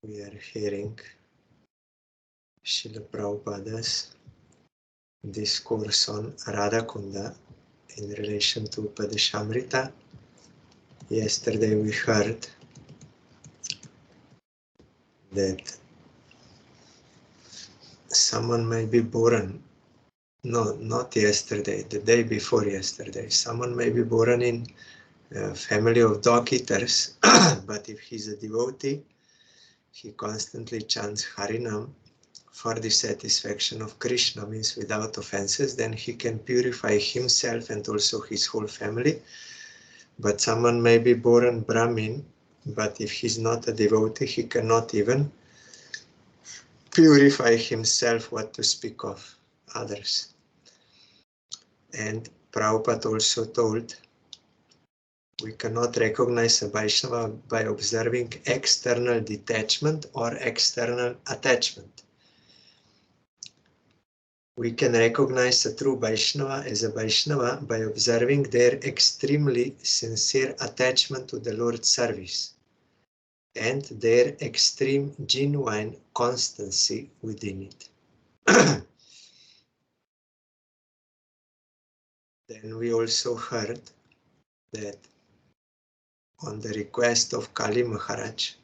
We are hearing Srila Prabhupada's discourse on Radha Kunda in relation to Upadesamrita. Yesterday we heard that someone may be born, no, not yesterday, the day before yesterday, someone may be born in a family of dog eaters, but if he's a devotee, he constantly chants Harinam for the satisfaction of Krishna, means without offenses, then he can purify himself and also his whole family. But someone may be born Brahmin, but if he's not a devotee, he cannot even purify himself, what to speak of others. And Prabhupada also told, we cannot recognize a Vaishnava by observing external detachment or external attachment. We can recognize a true Vaishnava as a Vaishnava by observing their extremely sincere attachment to the Lord's service and their extreme genuine constancy within it. Then we also heard that on the request of Kali Maharaj,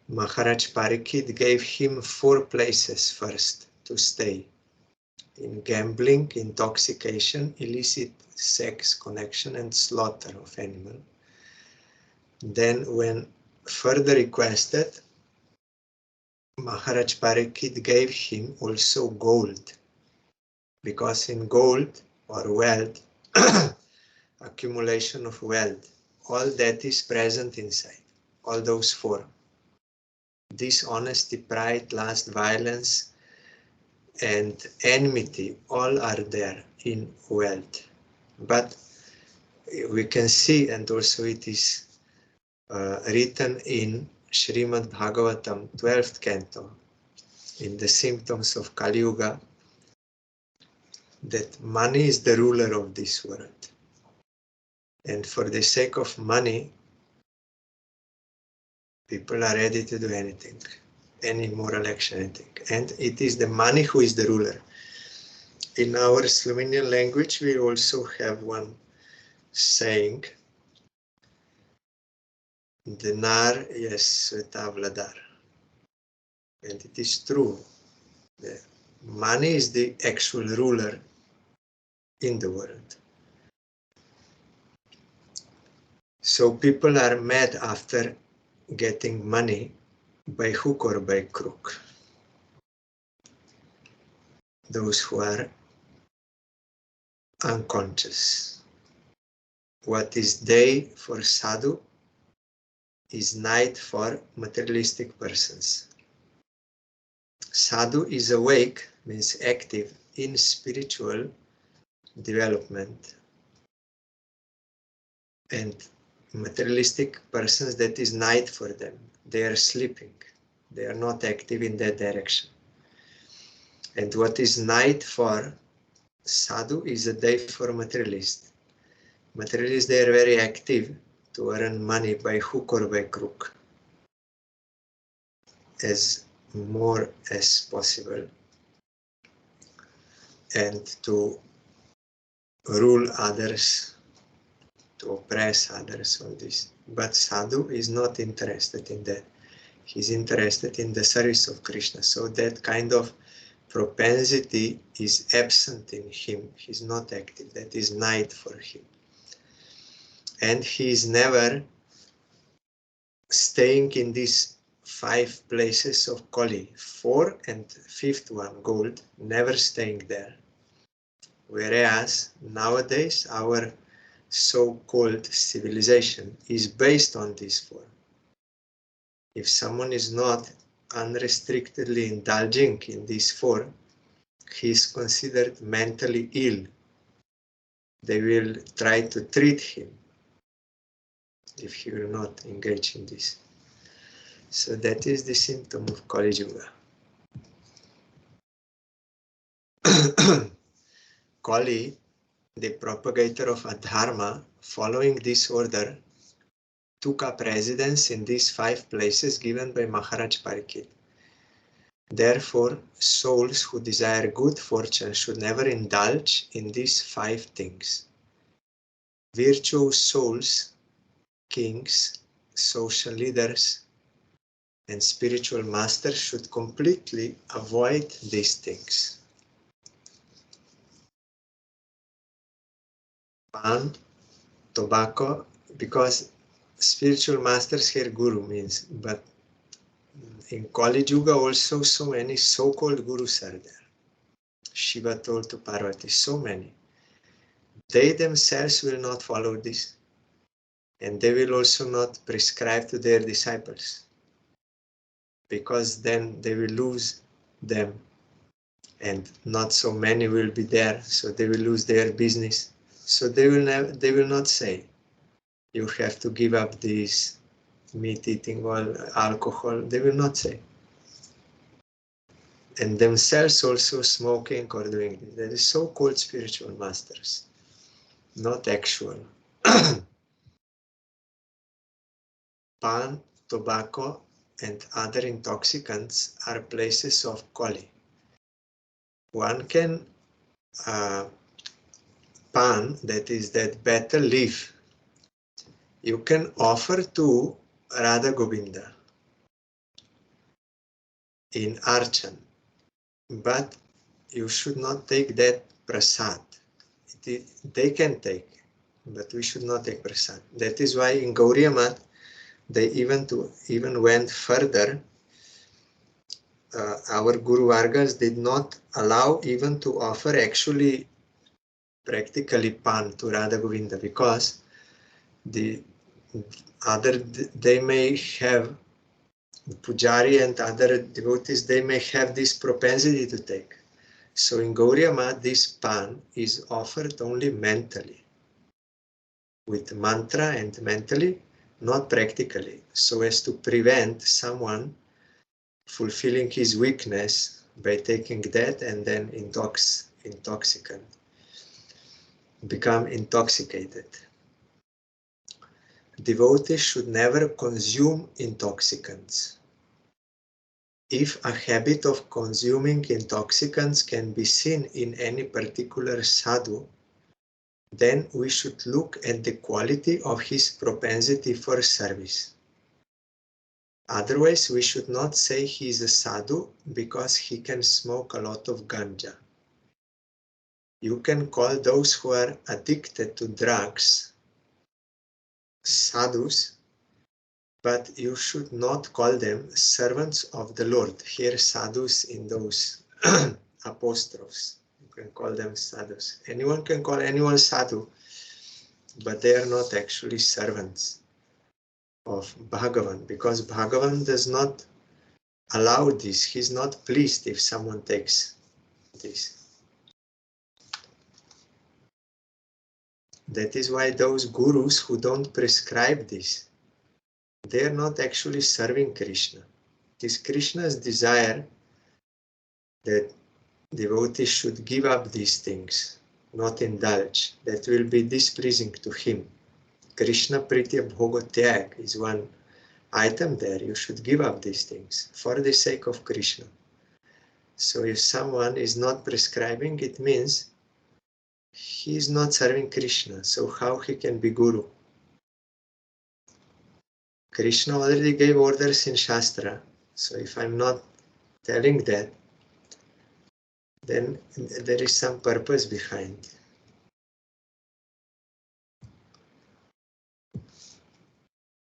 Maharaj Parikshit gave him 4 places first to stay: in gambling, intoxication, illicit sex connection, and slaughter of animal. Then when further requested, Maharaj Parikshit gave him also gold, because in gold or wealth, accumulation of wealth, all that is present inside, all those 4. Dishonesty, pride, lust, violence, and enmity, all are there in wealth. But we can see, and also it is written in Srimad Bhagavatam, 12th canto, in the symptoms of Kali Yuga, that money is the ruler of this world. And for the sake of money, people are ready to do anything, any moral action, anything. And it is the money who is the ruler. In our Slovenian language, we also have one saying, Denar je sveta vladar. And it is true. The money is the actual ruler in the world. So people are mad after getting money by hook or by crook. Those who are unconscious. What is day for sadhu is night for materialistic persons. Sadhu is awake, means active in spiritual development, and materialistic persons, that is night for them. They are sleeping. They are not active in that direction. And what is night for sadhu is a day for materialist. Materialists, they are very active to earn money by hook or by crook, as more as possible, and to rule others, to oppress others, all this. But sadhu is not interested in that. He's interested in the service of Krishna. So that kind of propensity is absent in him. He's not active. That is night for him. And he is never staying in these 5 places of Kali, 4 and 5th one, gold, never staying there. Whereas nowadays our so-called civilization is based on these 4. If someone is not unrestrictedly indulging in these 4, he is considered mentally ill. They will try to treat him if he will not engage in this. So that is the symptom of Kali Yuga. Kali, the propagator of adharma, following this order, took up residence in these 5 places given by Maharaj Parikshit. Therefore, souls who desire good fortune should never indulge in these 5 things. Virtuous souls, kings, social leaders, and spiritual masters should completely avoid these things. Pan, tobacco, because spiritual masters here guru means, but in Kali Yuga also so many so-called gurus are there. Shiva told to Parvati, so many. They themselves will not follow this, and they will also not prescribe to their disciples, because then they will lose them, and not so many will be there, so they will lose their business. So they will not say, you have to give up this meat eating or alcohol. They will not say. And themselves also smoking or doing this. That is so-called spiritual masters, not actual. Pan, tobacco, and other intoxicants are places of Kali. One can pan, that is that betel leaf, you can offer to Radha Govinda in Archan, but you should not take that prasad. They can take, but we should not take prasad. That is why in Gauriya Math, they even went further. Our Guru Vargas did not allow even to offer actually practically pan to Radha Govinda, because the other, they may have Pujari and other devotees, they may have this propensity to take. So in Gauriya Math, this pan is offered only mentally, with mantra and mentally, not practically, so as to prevent someone fulfilling his weakness by taking that and then become intoxicated. Devotees should never consume intoxicants. If a habit of consuming intoxicants can be seen in any particular sadhu, then we should look at the quality of his propensity for service. Otherwise, we should not say he is a sadhu because he can smoke a lot of ganja. You can call those who are addicted to drugs sadhus, but you should not call them servants of the Lord. Here, sadhus in those apostrophes. You can call them sadhus. Anyone can call anyone sadhu, but they are not actually servants of Bhagavan, because Bhagavan does not allow this. He's not pleased if someone takes this. That is why those gurus who don't prescribe this, they are not actually serving Krishna. It is Krishna's desire that devotees should give up these things, not indulge. That will be displeasing to him. Krishna Pritya Bhoga Tyag is one item there. You should give up these things for the sake of Krishna. So if someone is not prescribing, it means he is not serving Krishna. So how he can be guru? Krishna already gave orders in Shastra. So if I'm not telling that, then there is some purpose behind.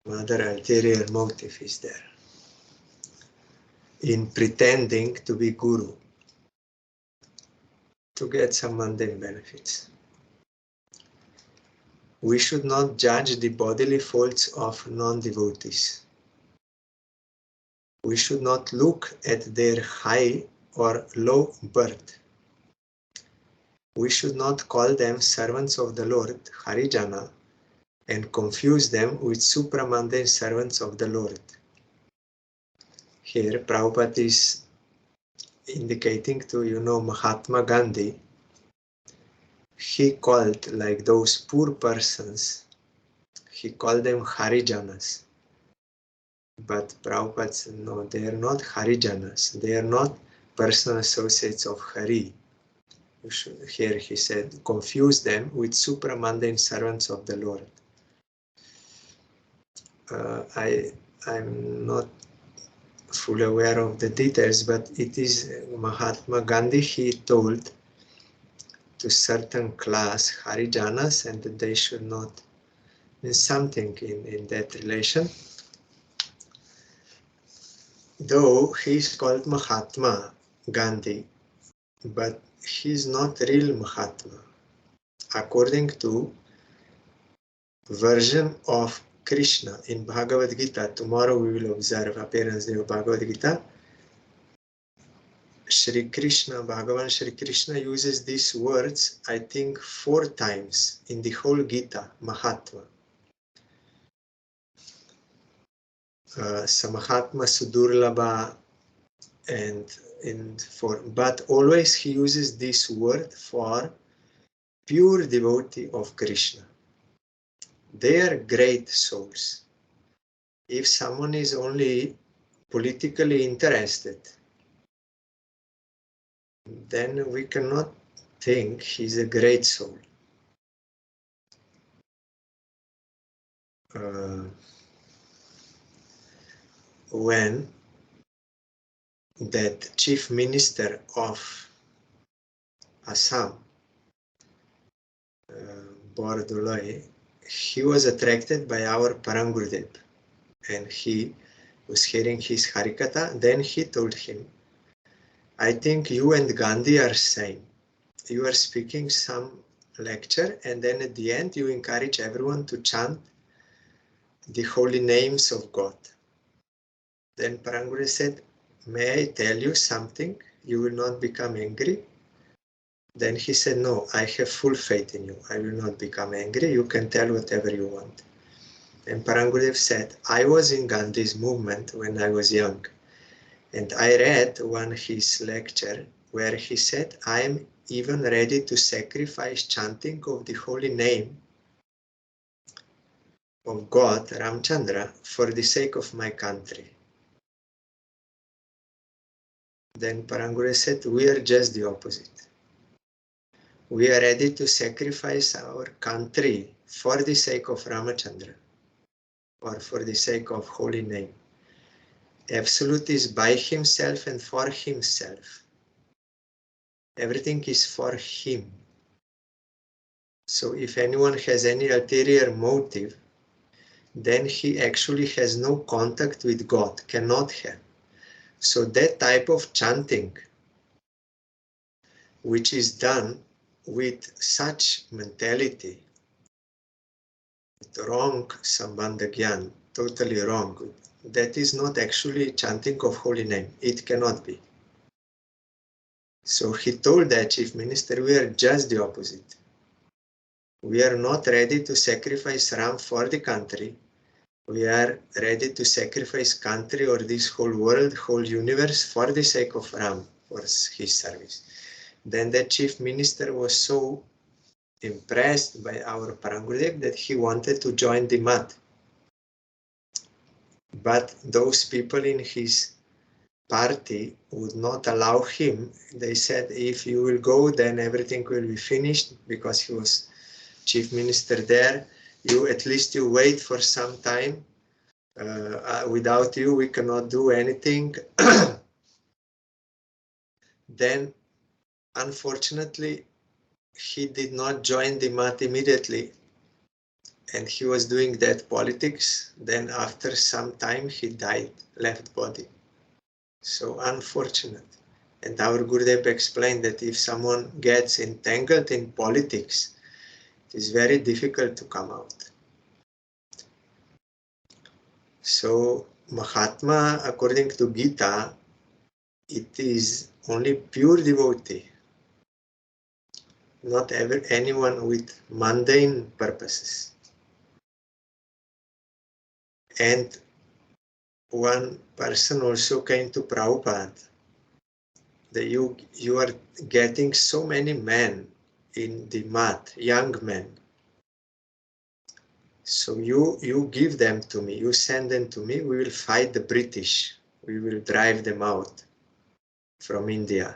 Another ulterior motive is there in pretending to be guru to get some mundane benefits. We should not judge the bodily faults of non-devotees. We should not look at their high or low birth. We should not call them servants of the Lord, Harijana, and confuse them with supramundane servants of the Lord. Here, Prabhupada is indicating to, Mahatma Gandhi. He called like those poor persons, he called them Harijanas. But Prabhupada said, no, they are not Harijanas. They are not personal associates of Hari. You should, here he said, confuse them with supramundane servants of the Lord. I'm not fully aware of the details, but it is Mahatma Gandhi, he told to certain class Harijanas, and that they should not mean something in that relation. Though he is called Mahatma Gandhi, but he is not real Mahatma. According to version of Krishna in Bhagavad Gita, tomorrow we will observe appearance day of Bhagavad Gita. Shri Krishna, Bhagavan Shri Krishna uses these words, I think, 4 times in the whole Gita, Mahatma. Samahatma Sudurlabha, but always he uses this word for pure devotee of Krishna. They are great souls. If someone is only politically interested, then we cannot think he's a great soul. When that chief minister of Assam, Bordoloi, he was attracted by our Parangurudev, and he was hearing his Harikatha. Then he told him, I think you and Gandhi are same. You are speaking some lecture, and then at the end you encourage everyone to chant the holy names of God. Then Parangurudev said, may I tell you something? You will not become angry? Then he said, no, I have full faith in you. I will not become angry. You can tell whatever you want. And Parangurudev said, I was in Gandhi's movement when I was young. And I read one his lecture where he said, I am even ready to sacrifice chanting of the holy name of God, Ramchandra, for the sake of my country. Then Parangurudev said, we are just the opposite. We are ready to sacrifice our country for the sake of Ramachandra or for the sake of holy name. Absolute is by himself and for himself. Everything is for him. So if anyone has any ulterior motive, then he actually has no contact with God, cannot have. So that type of chanting, which is done with such mentality, wrong Sambandha Gyan, totally wrong. That is not actually chanting of holy name. It cannot be. So he told that chief minister, we are just the opposite. We are not ready to sacrifice Ram for the country. We are ready to sacrifice country or this whole world, whole universe for the sake of Ram, for his service. Then the chief minister was so impressed by our Parangurudev that he wanted to join the Math. But those people in his party would not allow him. They said, if you will go, then everything will be finished, because he was chief minister there. At least you wait for some time. Without you, we cannot do anything. Then, unfortunately, he did not join the Math immediately, and he was doing that politics. Then after some time, he died, left body. So unfortunate. And our Gurudev explained that if someone gets entangled in politics, it is very difficult to come out. So Mahatma, according to Gita, it is only pure devotee, not ever anyone with mundane purposes. And one person also came to Prabhupada, that you are getting so many men in the Math, young men. So you give them to me, you send them to me, we will fight the British. We will drive them out from India.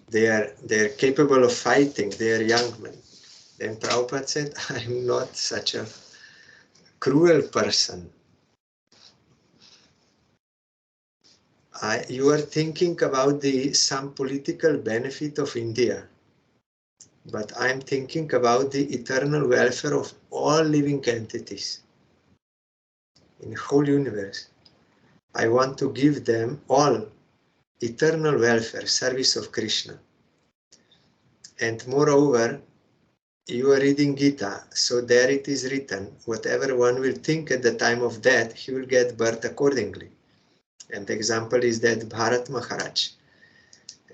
They're capable of fighting, they are young men. Then Prabhupada said, I'm not such a cruel person. You are thinking about some political benefit of India, but I'm thinking about the eternal welfare of all living entities in the whole universe. I want to give them all eternal welfare, service of Krishna. And moreover, you are reading Gita, so there it is written, whatever one will think at the time of death, he will get birth accordingly. And the example is that Bharat Maharaj,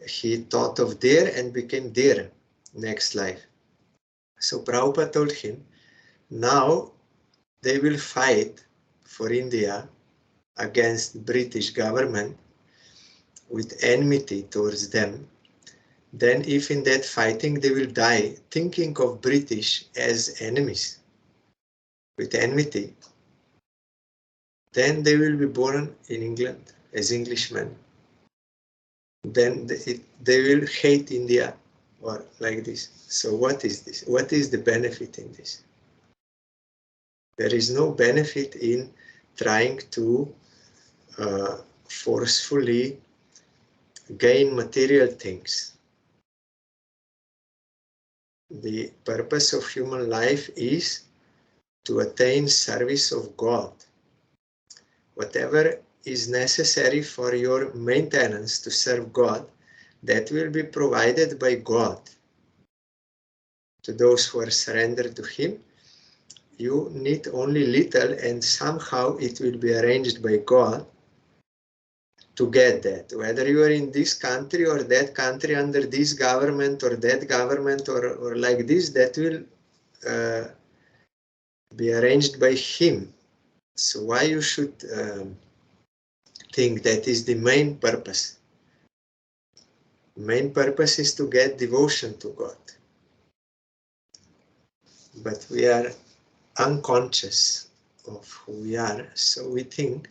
he thought of deer and became deer next life. So Prabhupada told him, now they will fight for India against British government with enmity towards them. Then if in that fighting they will die thinking of British as enemies, with enmity, then they will be born in England as Englishmen. Then they will hate India or like this. So what is this? What is the benefit in this? There is no benefit in trying to forcefully gain material things. The purpose of human life is to attain service of God. Whatever is necessary for your maintenance to serve God, that will be provided by God. To those who are surrendered to Him, you need only little and somehow it will be arranged by God to get that. Whether you are in this country or that country under this government or that government or like this, that will be arranged by Him. So why you should think that is the main purpose? Main purpose is to get devotion to God. But we are unconscious of who we are, so we think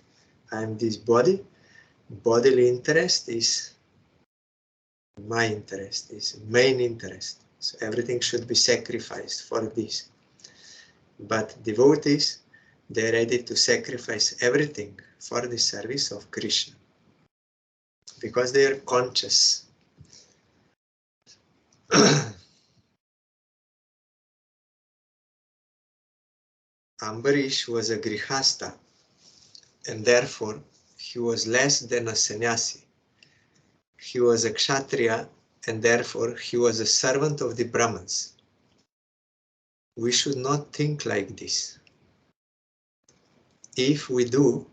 I am this body. Bodily interest is my interest, is main interest. So everything should be sacrificed for this. But devotees, they're ready to sacrifice everything for the service of Krishna. Because they are conscious. Ambarish was a grihasta, and therefore he was less than a sannyasi. He was a kshatriya, and therefore he was a servant of the Brahmins. We should not think like this. If we do,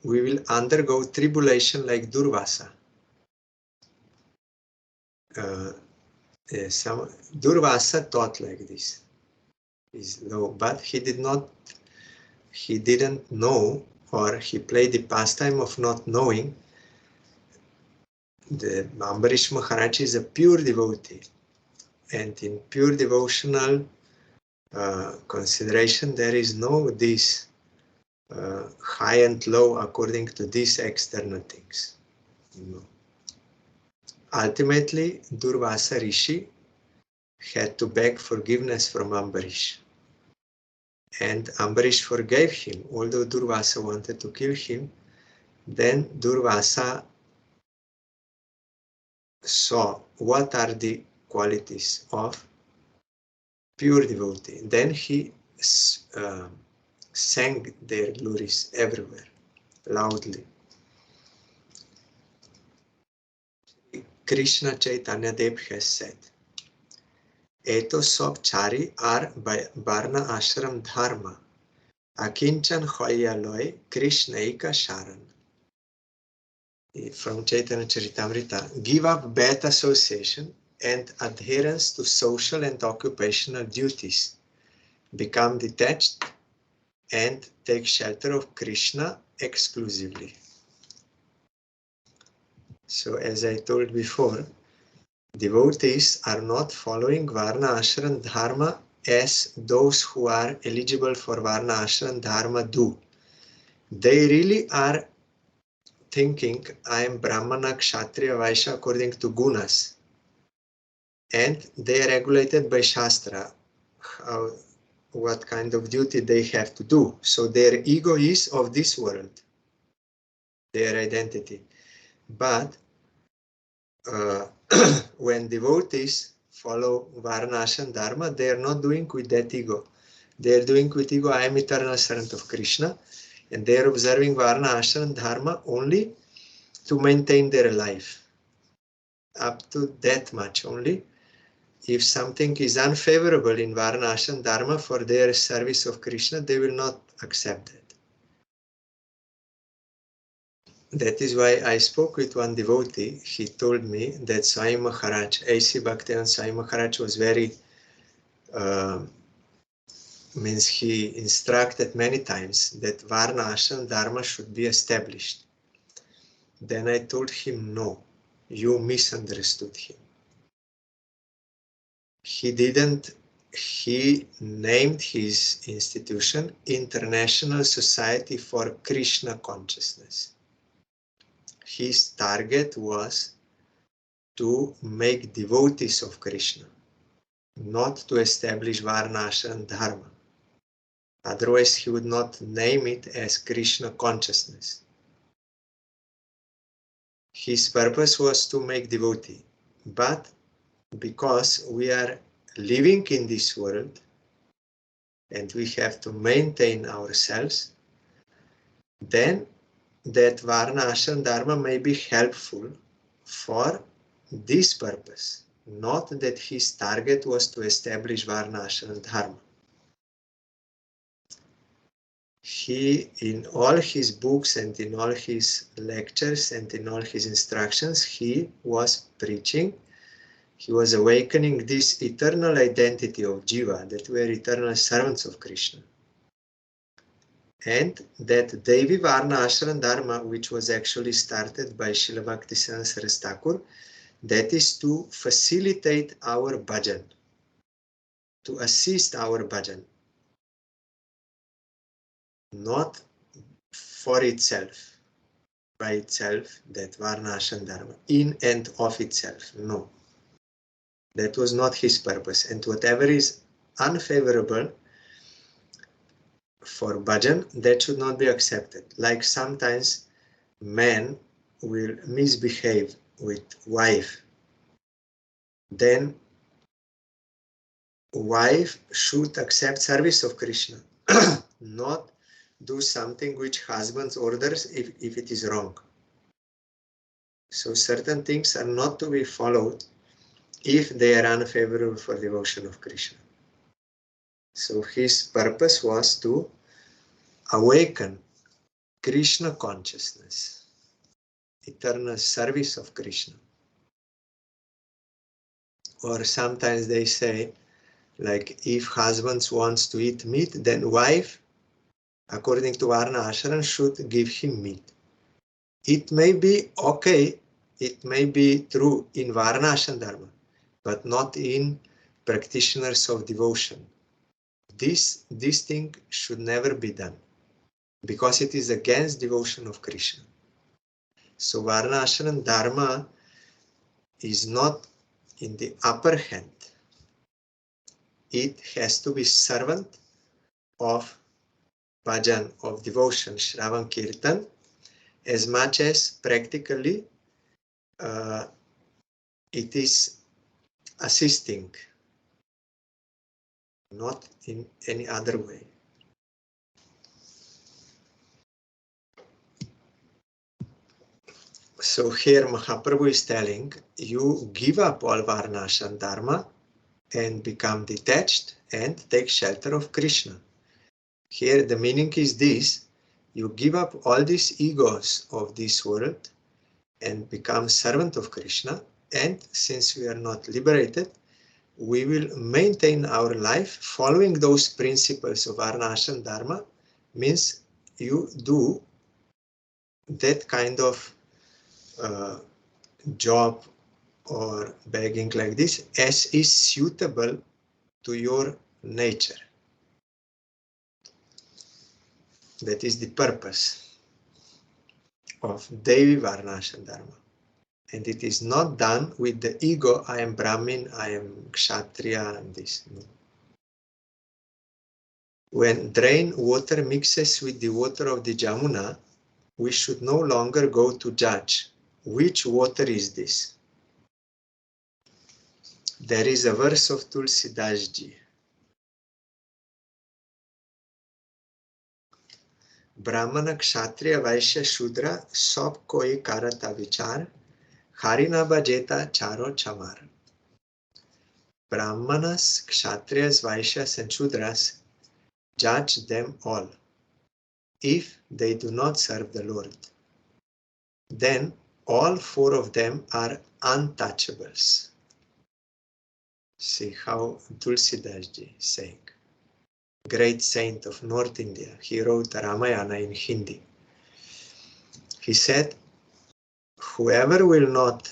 we will undergo tribulation like Durvasa. Durvasa thought like this. Is low, but he didn't know, or he played the pastime of not knowing. The Ambarish Maharaj is a pure devotee, and in pure devotional consideration there is no this high and low according to these external things. No. Ultimately, Durvasa Rishi had to beg forgiveness from Ambarish. And Ambarish forgave him, although Durvasa wanted to kill him. Then Durvasa saw what are the qualities of pure devotee. Then he sang their glories everywhere, loudly. Krishna Chaitanya Dev has said, Eto sob chari ar varna ashram dharma, akinchan hoya loy Krishna eka sharan. From Chaitanya Charitamrita, give up bad association and adherence to social and occupational duties. Become detached and take shelter of Krishna exclusively. So as I told before, devotees are not following Varna Ashram Dharma as those who are eligible for Varna Ashram Dharma do. They really are thinking, I am Brahmana, Kshatriya, Vaishya according to gunas. And they are regulated by Shastra, what kind of duty they have to do. So their ego is of this world, their identity. But when devotees follow Varna Ashram Dharma, they are not doing with that ego. They are doing with ego, I am eternal servant of Krishna, and they are observing Varna Ashram Dharma only to maintain their life. Up to that much only. If something is unfavorable in Varna Ashram Dharma for their service of Krishna, they will not accept that. That is why I spoke with one devotee. He told me that Swami Maharaj, A.C. Bhaktivedanta Swami Maharaj was very, means he instructed many times that Varna Ashram Dharma should be established. Then I told him, no, you misunderstood him. He didn't, he named his institution International Society for Krishna Consciousness. His target was to make devotees of Krishna, not to establish Varna Ashram Dharma. Otherwise, he would not name it as Krishna Consciousness. His purpose was to make devotee. But because we are living in this world and we have to maintain ourselves, then that Varna Ashram Dharma may be helpful for this purpose, not that his target was to establish Varna Ashram Dharma. He, in all his books and in all his lectures and in all his instructions, he was preaching, he was awakening this eternal identity of Jiva, that we are eternal servants of Krishna. And that Devi Varna Ashram Dharma, which was actually started by Srila Bhaktisiddhanta Saraswati Thakur, that is to facilitate our bhajan, to assist our bhajan, not for itself, by itself, that Varna Ashram Dharma, in and of itself, no. That was not his purpose. And whatever is unfavorable for bhajan, that should not be accepted. Like sometimes men will misbehave with wife, then wife should accept service of Krishna, not do something which husband orders if it is wrong. So certain things are not to be followed if they are unfavorable for devotion of Krishna. So his purpose was to awaken Krishna consciousness, eternal service of Krishna. Or sometimes they say, like, if husband wants to eat meat, then wife, according to Varna Ashram, should give him meat. It may be okay, it may be true in Varna Ashram Dharma, but not in practitioners of devotion. This thing should never be done, because it is against devotion of Krishna. So Varna Ashram Dharma is not in the upper hand. It has to be servant of bhajan, of devotion, Shravan Kirtan, as much as practically it is assisting, not in any other way. So here Mahaprabhu is telling, you give up all Varna Ashram Dharma and become detached and take shelter of Krishna. Here the meaning is this, you give up all these egos of this world and become servant of Krishna, and since we are not liberated, we will maintain our life following those principles of Varna Ashram Dharma, means you do that kind of job or begging like this as is suitable to your nature. That is the purpose of Devi Varnashram Dharma. And it is not done with the ego, I am Brahmin, I am Kshatriya, and this. No. When drain water mixes with the water of the Jamuna, we should no longer go to judge which water is this. There is a verse of Tulsidas ji. ब्राह्मण क्षत्रिय वैश्य शूद्र सब कोई करता विचार खारी न बजेता चारों चमार. Brahmanas, Kshatriyas, Vaishyas and Shudras, judge them all. If they do not serve the Lord, then all four of them are untouchables. See how Tulsidas ji is saying. Great saint of North India. He wrote Ramayana in Hindi. He said, whoever will not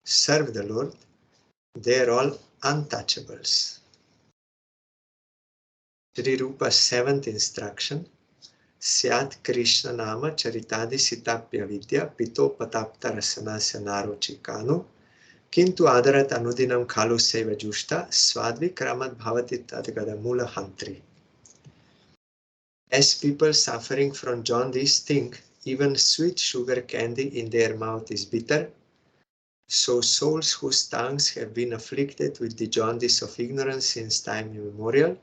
serve the Lord, they are all untouchables. Sri Rupa's seventh instruction, Syat Krishna Nama Charitadi Sitapya Vidya Pito Patapta Rasanasya Narochikanu Kintu Adarat Anudinam Kalu Seva Jushta Swadvi Kramat Bhavati Tadgada Mula Hantri. As people suffering from jaundice think even sweet sugar candy in their mouth is bitter, so souls whose tongues have been afflicted with the jaundice of ignorance since time immemorial,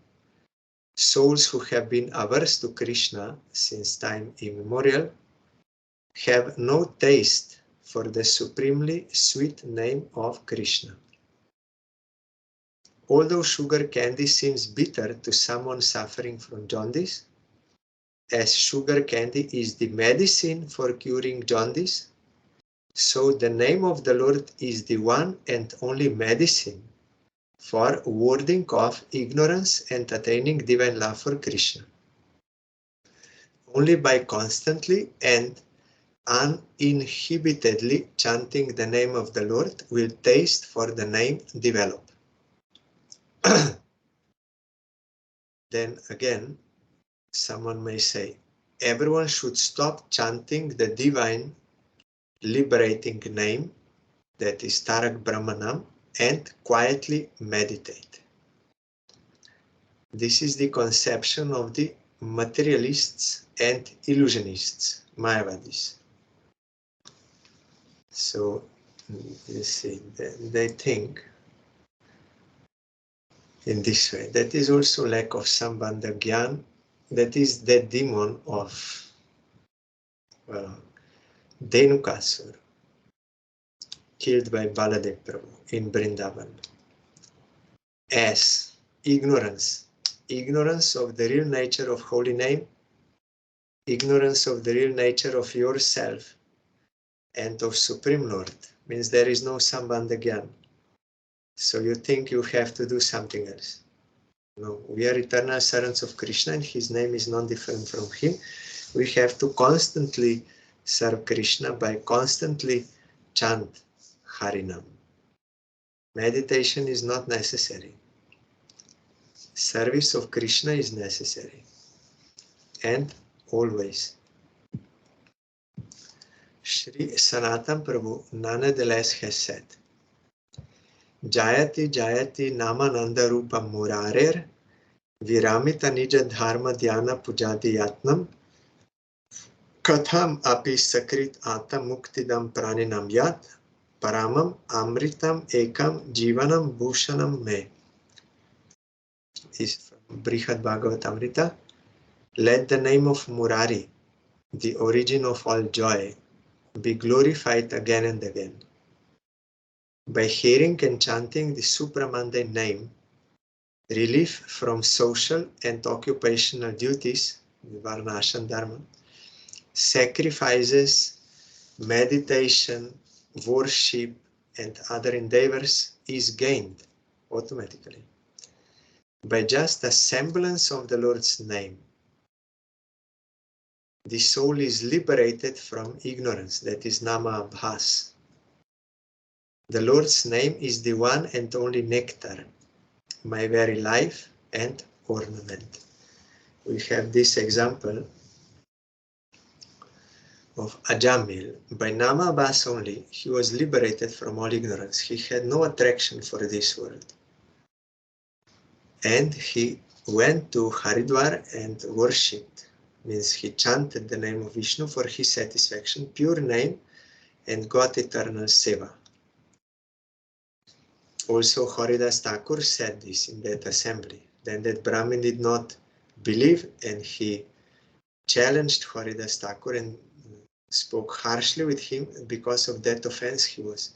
souls who have been averse to Krishna since time immemorial, have no taste for the supremely sweet name of Krishna. Although sugar candy seems bitter to someone suffering from jaundice, as sugar candy is the medicine for curing jaundice, so the name of the Lord is the one and only medicine for warding off ignorance and attaining divine love for Krishna. Only by constantly and uninhibitedly chanting the name of the Lord will taste for the name develop. Then again, someone may say, everyone should stop chanting the divine liberating name, that is Tarak Brahmanam, and quietly meditate. This is the conception of the materialists and illusionists, Mayavadis. So, you see, they think in this way. That is also lack of Sambandha Gyan. That is the demon of Dhenukasura, killed by Baladev Prabhu in Vrindavan. As ignorance of the real nature of holy name, ignorance of the real nature of yourself and of Supreme Lord, means there is no Sambandha Gyan. So you think you have to do something else. No, we are eternal servants of Krishna and his name is not different from him. We have to constantly serve Krishna by constantly chant Harinam. Meditation is not necessary. Service of Krishna is necessary. And always. Sri Sanatan Prabhu nonetheless has said, Jayati Jayati Namananda Rupa Murarer Viramita Nija Dharma Dhyana Pujadi Yatnam Katham Api Sakrit Ata Muktidam Praninam Yat Paramam Amritam Ekam Jivanam Bhushanam Me. Is from Brihad Bhagavatamrita. Let the name of Murari, the origin of all joy, be glorified again and again. By hearing and chanting the supramundane name, relief from social and occupational duties, Varnashram Dharma, sacrifices, meditation, worship, and other endeavors is gained automatically. By just a semblance of the Lord's name, the soul is liberated from ignorance, that is Nama Abhas. The Lord's name is the one and only nectar, my very life and ornament. We have this example of Ajamil. By Nama Abhas only, he was liberated from all ignorance. He had no attraction for this world. And he went to Haridwar and worshipped. Means he chanted the name of Vishnu for his satisfaction, pure name, and got eternal seva. Also, Haridas Thakur said this in that assembly. Then that Brahmin did not believe, and he challenged Haridas Thakur and spoke harshly with him. Because of that offense, he was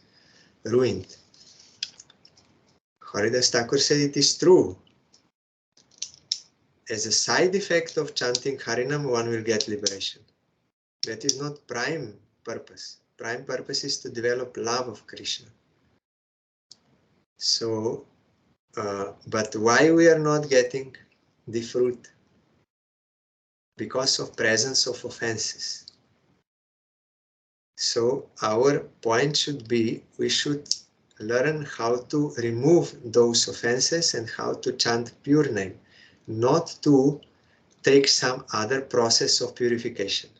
ruined. Haridas Thakur said, it is true. As a side effect of chanting Harinam, one will get liberation. That is not prime purpose. Prime purpose is to develop love of Krishna. So, but why we are not getting the fruit? Because of presence of offenses. So our point should be, we should learn how to remove those offenses and how to chant pure name, not to take some other process of purification.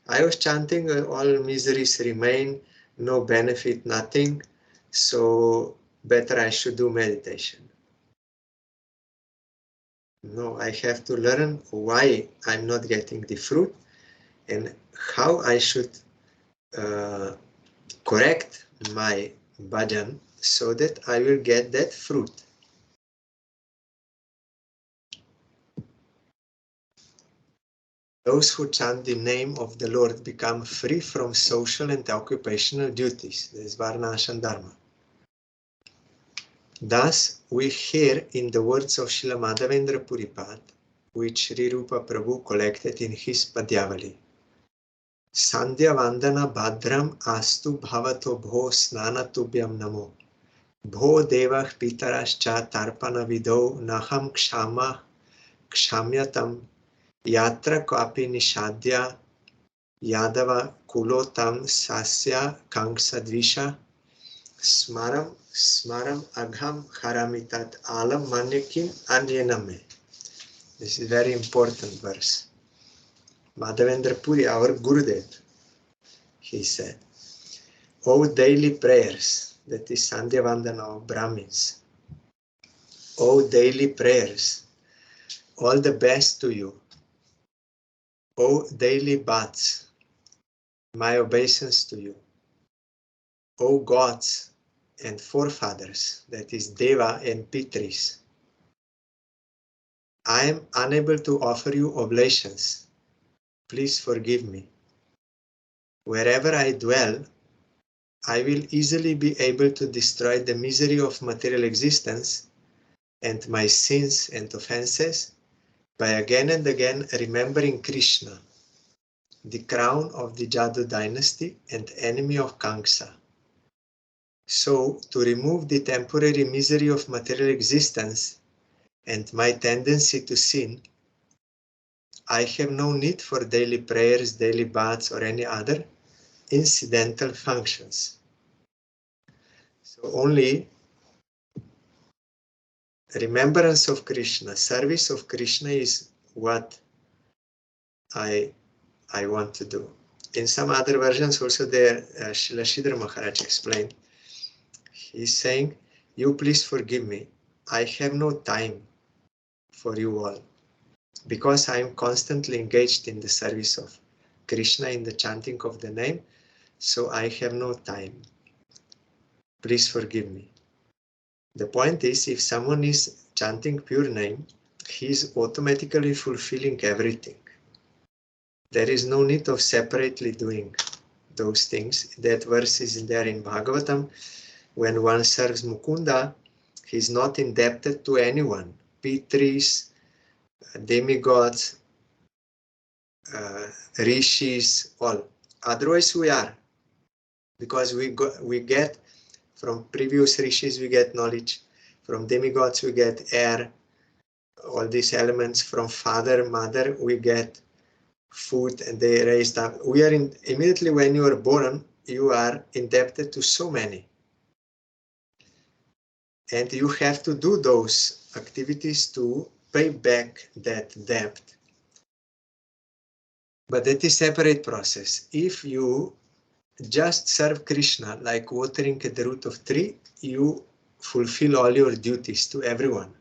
I was chanting, all miseries remain, no benefit, nothing, so better I should do meditation. No, I have to learn why I'm not getting the fruit and how I should correct my bhajan so that I will get that fruit. Those who chant the name of the Lord become free from social and occupational duties. This is Varnashram Dharma. Thus, we hear in the words of Srila Madhavendra Puripad, which Sri Rupa Prabhu collected in his Padyavali. Sandhya Vandana Bhadram Astu Bhavato Bho Snana Tubhyam Namo. Bho Devah Pitarascha Tarpana Vido Naham Kshama Kshamyatam Yatra Kapi Nishadya Yadava Kulotam Sasya Kangsadvisha Smaram Agham Haramitat Alam Manyakim Anyaname. This is a very important verse. Madhavendra Puri, our Gurudev, he said, O daily prayers, that is Sandhya Vandana of Brahmins, O daily prayers, all the best to you. O daily bats, my obeisance to you. O gods and forefathers, that is Deva and Pitris, I am unable to offer you oblations. Please forgive me. Wherever I dwell, I will easily be able to destroy the misery of material existence and my sins and offenses by again and again remembering Krishna, the crown of the Jadu dynasty and enemy of Kamsa. So, to remove the temporary misery of material existence and my tendency to sin, I have no need for daily prayers, daily baths, or any other incidental functions. So only remembrance of Krishna, service of Krishna is what I want to do. In some other versions also there, Srila Sridhar Maharaj explained, he's saying, you please forgive me, I have no time for you all, because I am constantly engaged in the service of Krishna, in the chanting of the name, so I have no time. Please forgive me. The point is, if someone is chanting pure name, he is automatically fulfilling everything. There is no need of separately doing those things. That verse is there in Bhagavatam. When one serves Mukunda, he is not indebted to anyone. Pitris, demigods, rishis, all. Otherwise we are. Because we get from previous rishis, we get knowledge. From demigods, we get air. All these elements. From father, mother, we get food, and they raised up. We are immediately when you are born, you are indebted to so many. And you have to do those activities to pay back that debt. But that is a separate process. If you just serve Krishna like watering at the root of tree, you fulfill all your duties to everyone.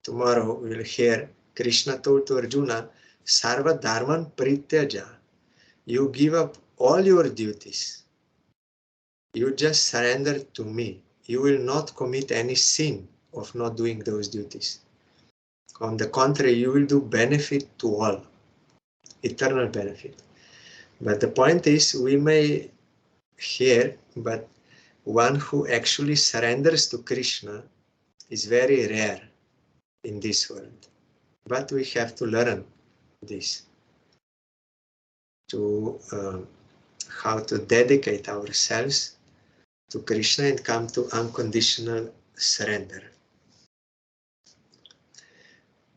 Tomorrow we will hear Krishna told to Arjuna, Sarva Dharman Prityaja. You give up all your duties. You just surrender to me. You will not commit any sin of not doing those duties. On the contrary, you will do benefit to all, eternal benefit. But the point is, we may hear, but one who actually surrenders to Krishna is very rare in this world. But we have to learn this, to how to dedicate ourselves to Krishna and come to unconditional surrender.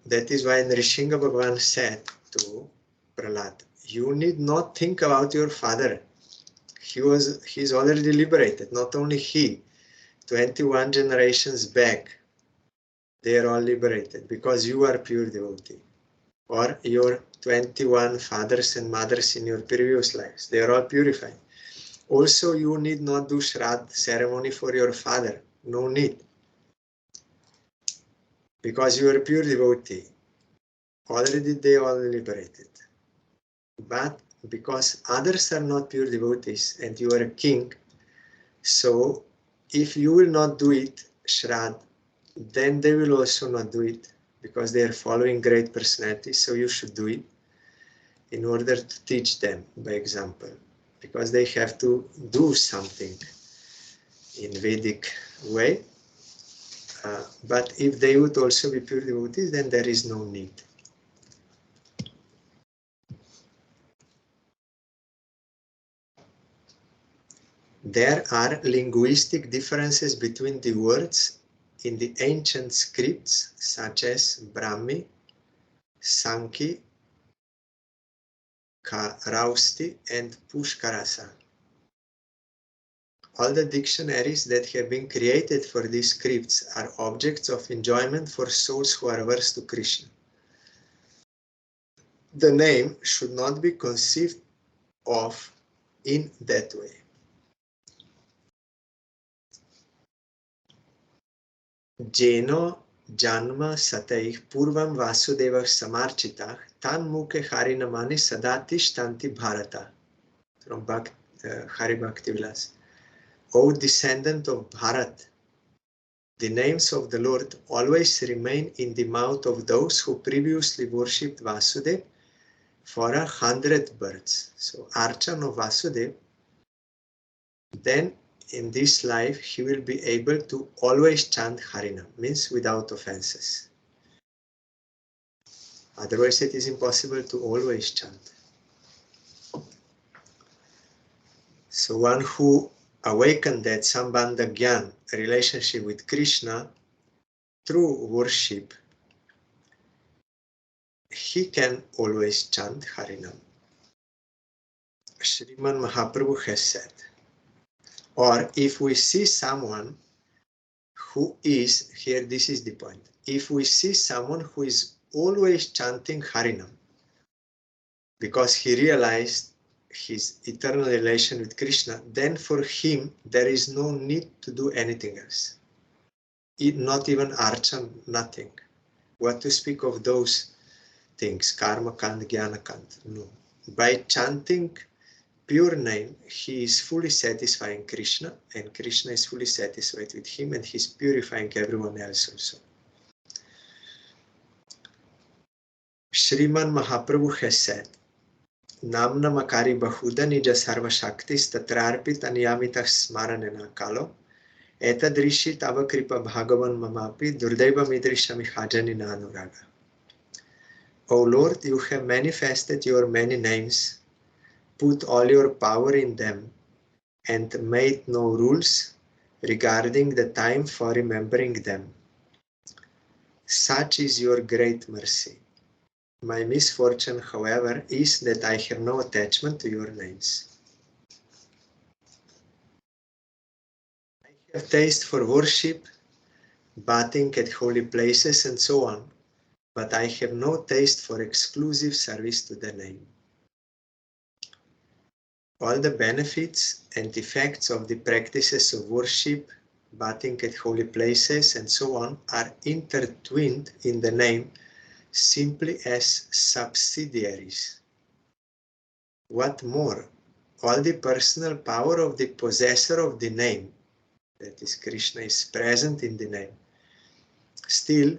That is why Nrsimha Bhagavan said to Prahlad, you need not think about your father. He's already liberated. Not only he, 21 generations back, they are all liberated because you are pure devotee. Or your 21 fathers and mothers in your previous lives, they are all purified. Also, you need not do Shraddha ceremony for your father. No need. Because you are pure devotee. Already they are liberated. But because others are not pure devotees and you are a king, so if you will not do it, Shraddha, then they will also not do it because they are following great personalities, so you should do it in order to teach them by example, because they have to do something in Vedic way. But if they would also be pure devotees, then there is no need. There are linguistic differences between the words in the ancient scripts such as Brahmi, Sankhi, Karausti and Pushkarasa. All the dictionaries that have been created for these scripts are objects of enjoyment for souls who are averse to Krishna. The name should not be conceived of in that way. Jeno janma sataih purvam vasudeva samarchitah tan mukhe harinamani sadatish bharata. From Hari Bhakti Vilas. O descendant of Bharat, the names of the Lord always remain in the mouth of those who previously worshipped Vasudeva for 100 births. So Archan of Vasudeva, then in this life he will be able to always chant Harinam, means without offenses. Otherwise it is impossible to always chant. So one who awakened that Sambandha Gyan, a relationship with Krishna, through worship, he can always chant Harinam. Sriman Mahaprabhu has said. Or if we see someone who is, here this is the point, if we see someone who is always chanting Harinam, because he realized his eternal relation with Krishna, then for him there is no need to do anything else. Not even Archan, nothing. What to speak of those things, Karma Kand, Jnana Kand, no. By chanting pure name, he is fully satisfying Krishna, and Krishna is fully satisfied with him, and he is purifying everyone else also. Sriman Mahaprabhu has said, Namna Makari Bahuda Nija Sarva Shaktis Tatrarpit Anyamita Smaranena Kalo Etadrishi Tava Kripa Bhagavan Mamapi Durdeva Midrishami Hajani Nanuraga. O Lord, you have manifested your many names, put all your power in them, and made no rules regarding the time for remembering them. Such is your great mercy. My misfortune, however, is that I have no attachment to your names. I have taste for worship, bathing at holy places and so on, but I have no taste for exclusive service to the name. All the benefits and effects of the practices of worship, bathing at holy places and so on are intertwined in the name simply as subsidiaries. What more, all the personal power of the possessor of the name, that is Krishna, is present in the name. Still,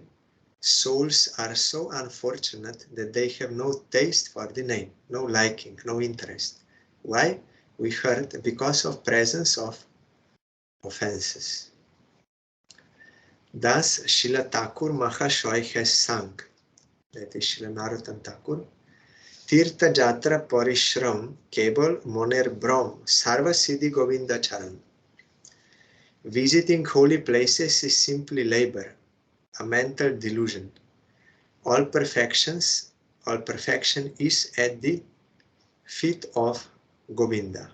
souls are so unfortunate that they have no taste for the name, no liking, no interest. Why? We heard because of presence of offenses. Thus, Srila Thakur Mahashoy has sung, that is Srila Narottam Thakur, Tirtha Jatra Parishram Kebal Moner Brahm Sarva Siddhi Govinda Charan. Visiting holy places is simply labor, a mental delusion. All perfection is at the feet of Govinda.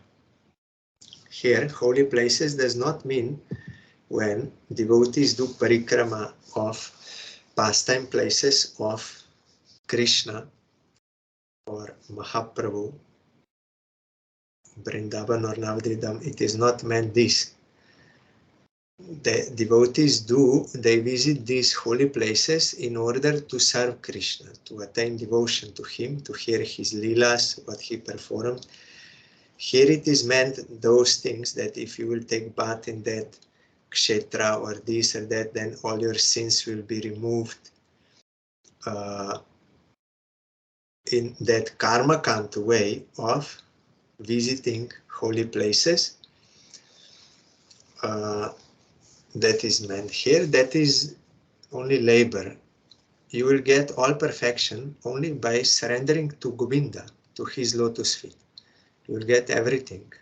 Here, holy places does not mean when devotees do parikrama of pastime places of Krishna or Mahaprabhu, Vrindavan or Navadvipam. It is not meant this. The devotees they visit these holy places in order to serve Krishna, to attain devotion to him, to hear his leelas, what he performed. Here it is meant those things that if you will take bath in that kshetra or this or that, then all your sins will be removed. In that karmakant way of visiting holy places, that is meant here. That is only labor. You will get all perfection only by surrendering to Govinda, to his lotus feet. You will get everything.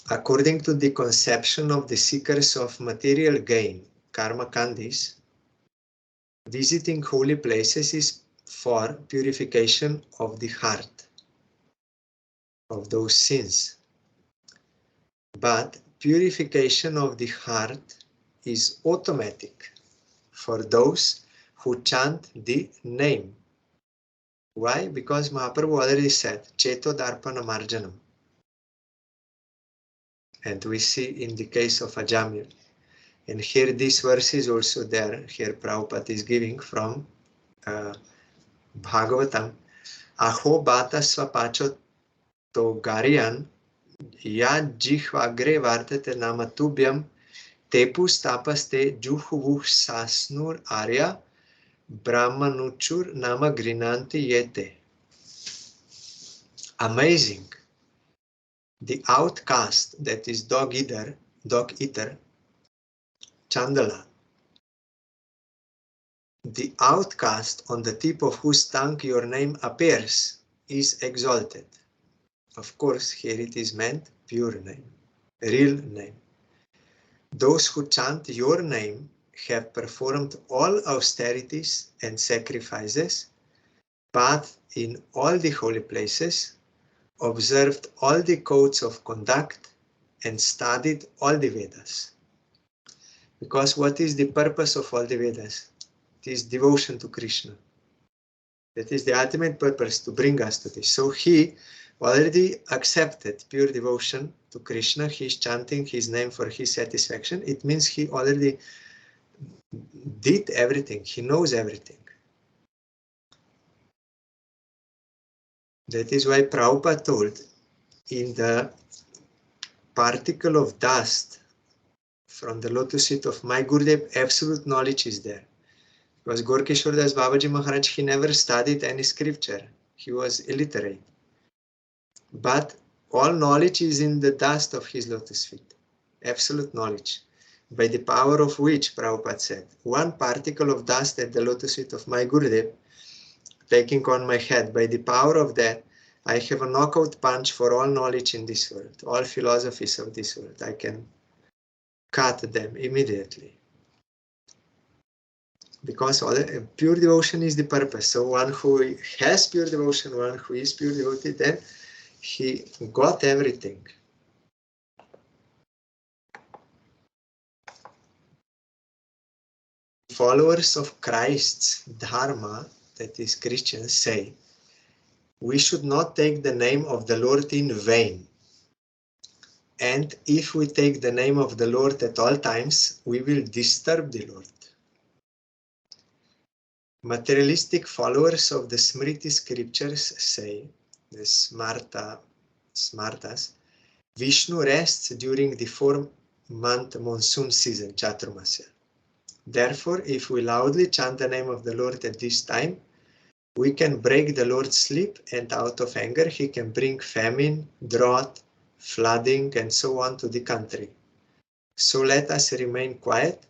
According to the conception of the seekers of material gain, karma kandis, visiting holy places is for purification of the heart, of those sins. But purification of the heart is automatic for those who chant the name. Why? Because Mahaprabhu already said, Cheto Darpana Marjanam. And we see in the case of Ajamil. And here this verse is also there. Here Prabhupada is giving from Bhagavatam. Aho bata svapacho to gariyan ya jihvagre vartate namatubhyam tepus tapaste juhuvuh sasnur arya brahmanuchur nama grinanti yete. Amazing. The outcast, that is dog eater, Chandala, the outcast on the tip of whose tongue your name appears is exalted. Of course, here it is meant pure name, real name. Those who chant your name have performed all austerities and sacrifices, bathed in all the holy places, observed all the codes of conduct, and studied all the Vedas. Because what is the purpose of all the Vedas? It is devotion to Krishna. That is the ultimate purpose, to bring us to this. So he already accepted pure devotion to Krishna. He is chanting his name for his satisfaction. It means he already did everything. He knows everything. That is why Prabhupada told, in the particle of dust from the lotus feet of my Gurudev, absolute knowledge is there. Because Gorkishore Das Babaji Maharaj, he never studied any scripture. He was illiterate. But all knowledge is in the dust of his lotus feet. Absolute knowledge. By the power of which, Prabhupada said, one particle of dust at the lotus feet of my Gurudev, taking on my head, by the power of that, I have a knockout punch for all knowledge in this world, all philosophies of this world. I can cut them immediately. Because pure devotion is the purpose. So one who has pure devotion, one who is pure devotee, then he got everything. followers of Christ's Dharma, that is Christians, say, we should not take the name of the Lord in vain. And if we take the name of the Lord at all times, we will disturb the Lord. Materialistic followers of the Smriti scriptures say, the Smartas, Vishnu rests during the 4-month monsoon season, Chaturmasya. Therefore, if we loudly chant the name of the Lord at this time, we can break the Lord's sleep, and out of anger he can bring famine, drought, flooding, and so on to the country. So let us remain quiet,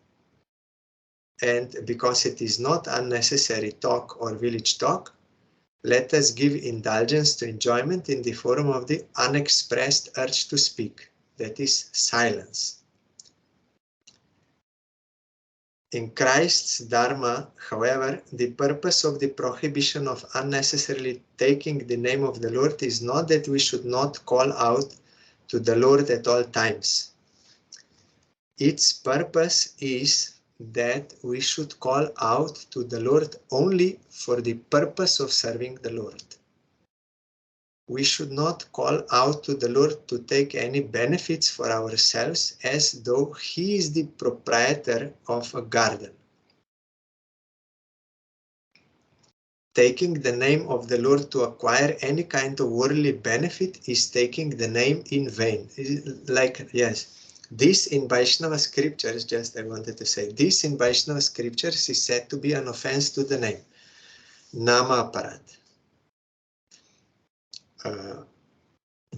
and because it is not unnecessary talk or village talk, let us give indulgence to enjoyment in the form of the unexpressed urge to speak, that is silence. In Christ's Dharma, however, the purpose of the prohibition of unnecessarily taking the name of the Lord is not that we should not call out to the Lord at all times. Its purpose is that we should call out to the Lord only for the purpose of serving the Lord. We should not call out to the Lord to take any benefits for ourselves as though he is the proprietor of a garden. Taking the name of the Lord to acquire any kind of worldly benefit is taking the name in vain. Like, yes. This in Vaishnava scriptures, just I wanted to say, this in Vaishnava scriptures is said to be an offense to the name. Nama aparat.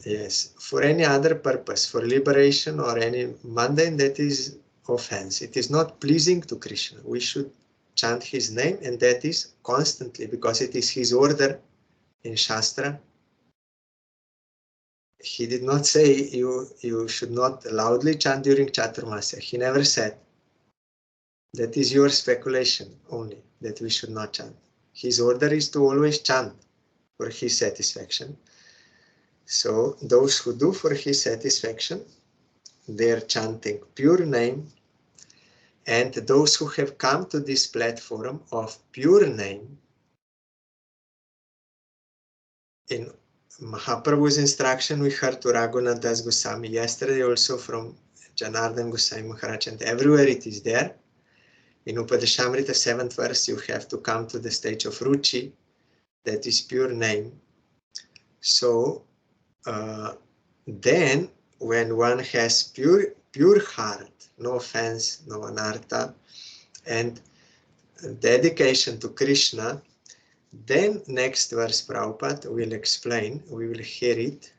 Yes, for any other purpose, for liberation or any mundane, that is offense. It is not pleasing to Krishna. We should chant his name, and that is constantly, because it is his order in Shastra. He did not say you should not loudly chant during Chaturmasya. He never said. That is your speculation only, that we should not chant. His order is to always chant for his satisfaction. So those who do for his satisfaction, they are chanting pure name. And those who have come to this platform of pure name, in Mahaprabhu's instruction, we heard to Raghunath Das Goswami yesterday, also from Janardhan Goswami Maharaj, and everywhere it is there. In Upadesamrita 7th verse, you have to come to the stage of Ruchi, that is pure name. So then, when one has pure heart, no offense, no anartha, and dedication to Krishna, then next verse Prabhupada will explain, we will hear it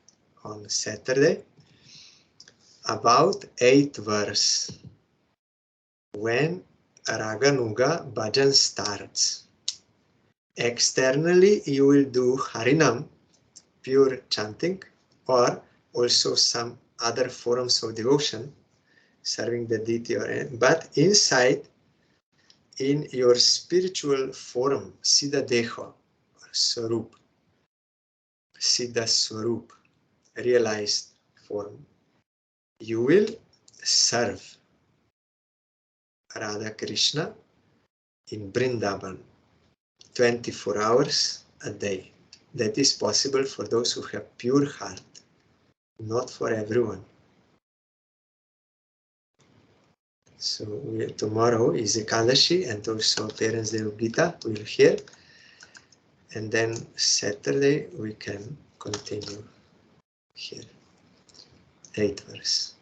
on Saturday, about 8th verse, when Raganuga Bhajan starts. Externally, you will do Harinam, pure chanting, or also some other forms of devotion, serving the deity, but inside, in your spiritual form, Siddha Deha, or Swarup, Siddha Swarup, realized form, you will serve Radha Krishna in Vrindavan 24 hours a day. That is possible for those who have pure heart, not for everyone. So tomorrow is Ekadashi, and also Parents Day of Gita we'll hear. And then Saturday we can continue here. 8th verse.